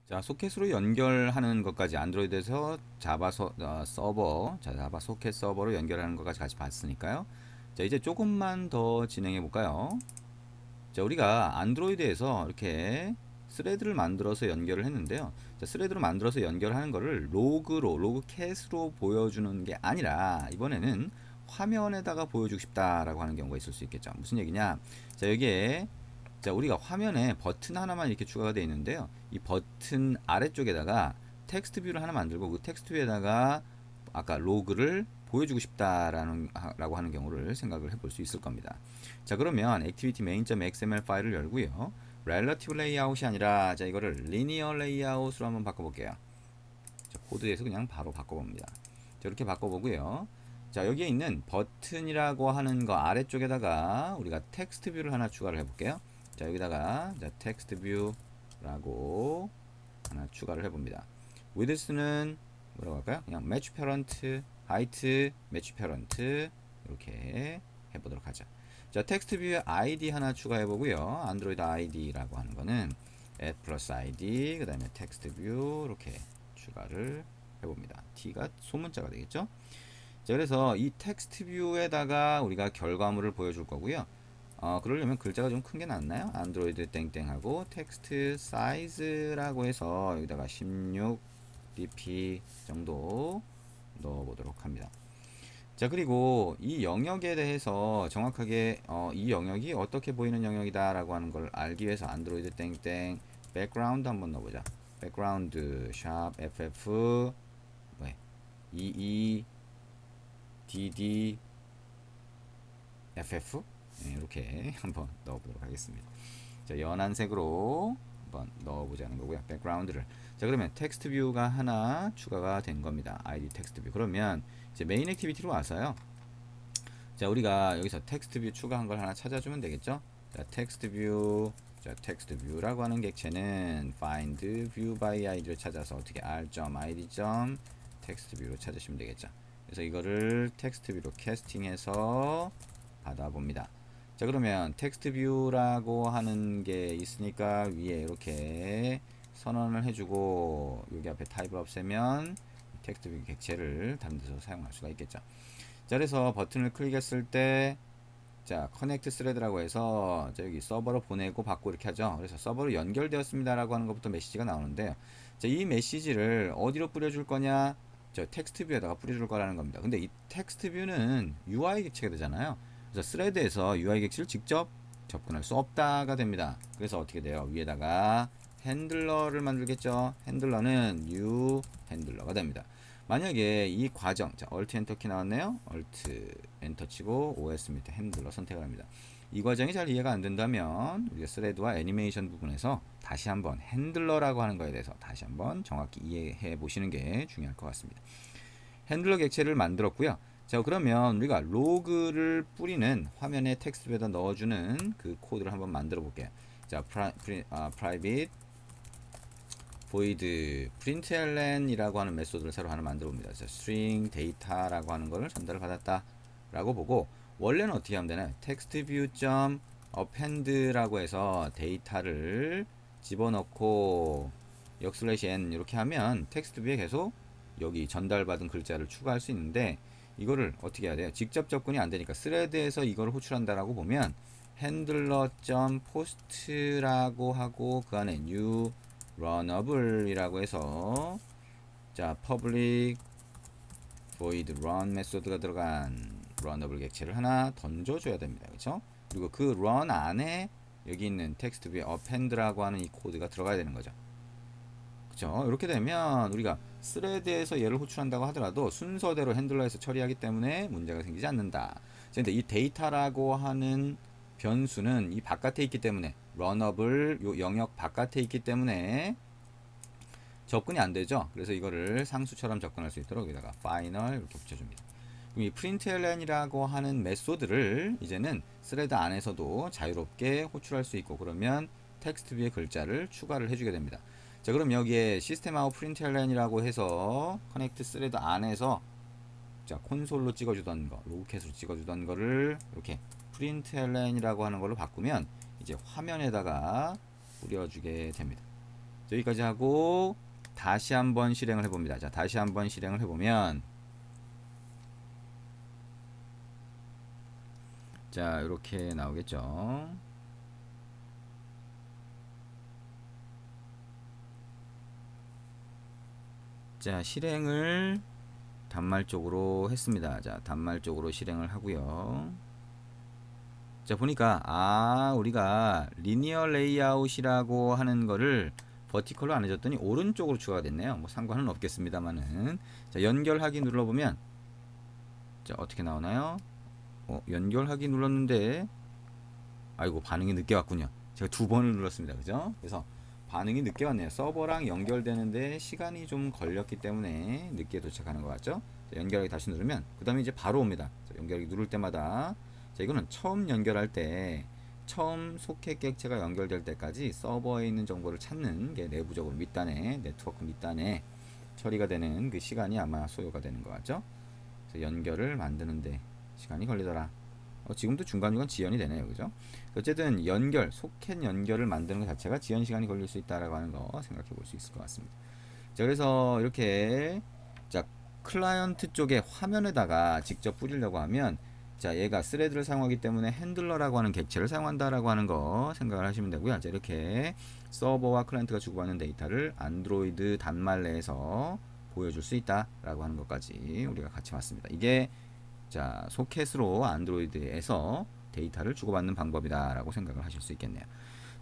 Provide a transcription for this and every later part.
자, 소켓으로 연결하는 것까지 안드로이드에서 자바 서버, 자, 자바 소켓 서버로 연결하는 것까지 같이 봤으니까요. 자, 이제 조금만 더 진행해 볼까요? 자, 우리가 안드로이드에서 이렇게 스레드를 만들어서 연결을 했는데요. 자, 스레드로 만들어서 연결하는 거를 로그캣으로 보여주는 게 아니라 이번에는 화면에다가 보여주고 싶다라고 하는 경우가 있을 수 있겠죠. 무슨 얘기냐? 자, 여기에 자, 우리가 화면에 버튼 하나만 이렇게 추가가 되어 있는데요. 이 버튼 아래쪽에다가 텍스트 뷰를 하나 만들고 그 텍스트 뷰에다가 아까 로그를 보여주고 싶다라는 라고 하는 경우를 생각을 해볼 수 있을 겁니다. 자, 그러면 activity main.xml 파일을 열고요. relative layout이 아니라 자, 이거를 linear layout으로 한번 바꿔볼게요. 자, 코드에서 그냥 바로 바꿔봅니다. 자, 이렇게 바꿔보고요. 자, 여기에 있는 버튼이라고 하는 거 아래쪽에다가 우리가 텍스트 뷰를 하나 추가를 해볼게요. 자, 여기다가 자, 텍스트 뷰라고 하나 추가를 해봅니다. width는 뭐라고 할까요? 그냥 match parent, height, match parent 이렇게 해보도록 하죠. 자, 텍스트 뷰에 id 하나 추가해 보고요. 안드로이드 id라고 하는 거는 add plus id 그 다음에 텍스트 뷰 이렇게 추가를 해봅니다. t가 소문자가 되겠죠. 자, 그래서 이 텍스트 뷰에다가 우리가 결과물을 보여줄 거고요. 그러려면 글자가 좀 큰 게 낫나요? 안드로이드 땡땡하고 텍스트 사이즈라고 해서 여기다가 16 dp 정도 넣어 보도록 합니다. 자, 그리고 이 영역에 대해서 정확하게 이 영역이 어떻게 보이는 영역이다 라고 하는 걸 알기 위해서 안드로이드 땡땡 백그라운드 한번 넣어보자. 백그라운드 샵 ff ee dd ff 네, 이렇게 한번 넣어보도록 하겠습니다. 자, 연한 색으로 한번 넣어보자는 거고요. 백그라운드를. 자, 그러면 텍스트 뷰가 하나 추가가 된 겁니다. id 텍스트 뷰. 그러면 이제 메인 액티비티로 와서요. 자, 우리가 여기서 텍스트 뷰 추가한 걸 하나 찾아주면 되겠죠. 자, 텍스트 뷰. 자, 텍스트 뷰라고 하는 객체는 find view by id를 찾아서 어떻게 r.id. 텍스트 뷰로 찾으시면 되겠죠. 그래서 이거를 텍스트 뷰로 캐스팅해서 받아봅니다. 자, 그러면 텍스트 뷰라고 하는 게 있으니까 위에 이렇게 선언을 해주고 여기 앞에 타입을 없애면 텍스트 뷰 객체를 다른 데서 사용할 수가 있겠죠. 자, 그래서 버튼을 클릭했을 때 자, 커넥트 스레드라고 해서 자, 여기 서버로 보내고 받고 이렇게 하죠. 그래서 서버로 연결되었습니다라고 하는 것부터 메시지가 나오는데요. 자, 이 메시지를 어디로 뿌려줄 거냐? 저 텍스트 뷰에다가 뿌려줄 거라는 겁니다. 근데 이 텍스트 뷰는 UI 객체가 되잖아요. 그래서 스레드에서 UI 객체를 직접 접근할 수 없다가 됩니다. 그래서 어떻게 돼요? 위에다가 핸들러를 만들겠죠. 핸들러는 new 핸들러가 됩니다. 만약에 이 과정, 자, Alt 엔터 키 나왔네요. Alt 엔터 치고 OS 밑에 핸들러 선택을 합니다. 이 과정이 잘 이해가 안 된다면 우리가 스레드와 애니메이션 부분에서 다시 한번 핸들러라고 하는 거에 대해서 다시 한번 정확히 이해해 보시는 게 중요할 것 같습니다. 핸들러 객체를 만들었고요. 자, 그러면 우리가 로그를 뿌리는 화면에 텍스트에다 넣어주는 그 코드를 한번 만들어 볼게요. 자, private void println이라고 하는 메소드를 새로 하나 만들어 봅니다. string data라고 하는 것을 전달을 받았다 라고 보고 원래는 어떻게 하면 되나요? textView.append라고 해서 데이터를 집어넣고 n 이렇게 하면 텍스트뷰에 계속 여기 전달받은 글자를 추가할 수 있는데 이거를 어떻게 해야 돼요? 직접 접근이 안 되니까 스레드에서 이걸 호출한다라고 보면 handler.post라고 하고 그 안에 new runable이라고 해서 자, public void run 메소드가 들어간 runable 객체를 하나 던져줘야 됩니다. 그렇죠? 그리고 그 run 안에 여기 있는 텍스트 뷰에 append라고 하는 이 코드가 들어가야 되는 거죠. 그렇죠? 이렇게 되면 우리가 스레드에서 얘를 호출한다고 하더라도 순서대로 핸들러에서 처리하기 때문에 문제가 생기지 않는다. 근데 이 데이터라고 하는 변수는 이 바깥에 있기 때문에 런업을 요 영역 바깥에 있기 때문에 접근이 안 되죠. 그래서 이거를 상수처럼 접근할 수 있도록 여기다가 final 이렇게 붙여줍니다. 그럼 이 println이라고 하는 메소드를 이제는 스레드 안에서도 자유롭게 호출할 수 있고 그러면 텍스트 뷰에 글자를 추가를 해주게 됩니다. 자, 그럼 여기에 시스템 아웃 println이라고 해서 커넥트 스레드 안에서 자, 콘솔로 찍어주던 거, 로그캣으로 찍어주던 거를 이렇게 println이라고 하는 걸로 바꾸면 이제 화면에다가 뿌려주게 됩니다. 여기까지 하고 다시 한번 실행을 해봅니다. 자, 다시 한번 실행을 해보면 자, 이렇게 나오겠죠. 자, 실행을 단말적으로 했습니다. 자, 단말적으로 실행을 하고요. 자, 보니까 우리가 리니어 레이아웃이라고 하는 거를 버티컬로 안 해줬더니 오른쪽으로 추가가 됐네요. 뭐 상관은 없겠습니다만은. 자, 연결하기 눌러보면 자, 어떻게 나오나요? 연결하기 눌렀는데 아이고, 반응이 늦게 왔군요. 제가 두 번을 눌렀습니다. 그죠? 그래서 반응이 늦게 왔네요. 서버랑 연결되는데 시간이 좀 걸렸기 때문에 늦게 도착하는 것 같죠? 자, 연결하기 다시 누르면 그 다음에 이제 바로 옵니다. 자, 연결하기 누를 때마다 자, 이거는 처음 연결할 때 처음 소켓 객체가 연결될 때까지 서버에 있는 정보를 찾는 게 내부적으로 밑단에 네트워크 밑단에 처리가 되는 그 시간이 아마 소요가 되는 것 같죠? 그래서 연결을 만드는데 시간이 걸리더라. 지금도 중간중간 지연이 되네요. 그죠? 어쨌든 연결, 소켓 연결을 만드는 것 자체가 지연 시간이 걸릴 수 있다라고 하는 거 생각해 볼 수 있을 것 같습니다. 자, 그래서 이렇게 자, 클라이언트 쪽에 화면에다가 직접 뿌리려고 하면 자, 얘가 스레드를 사용하기 때문에 핸들러라고 하는 객체를 사용한다라고 하는 거 생각을 하시면 되고요. 자, 이렇게 서버와 클라이언트가 주고받는 데이터를 안드로이드 단말 내에서 보여줄 수 있다라고 하는 것까지 우리가 같이 봤습니다. 이게 자, 소켓으로 안드로이드에서 데이터를 주고받는 방법이다라고 생각을 하실 수 있겠네요.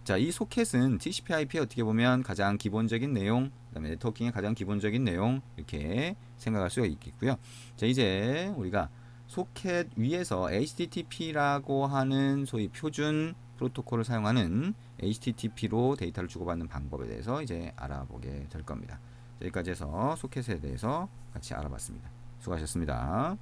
자, 이 소켓은 TCP/IP 어떻게 보면 가장 기본적인 내용, 그다음에 네트워킹의 가장 기본적인 내용 이렇게 생각할 수가 있겠고요. 자, 이제 우리가 소켓 위에서 HTTP라고 하는 소위 표준 프로토콜을 사용하는 HTTP로 데이터를 주고받는 방법에 대해서 이제 알아보게 될 겁니다. 여기까지 해서 소켓에 대해서 같이 알아봤습니다. 수고하셨습니다.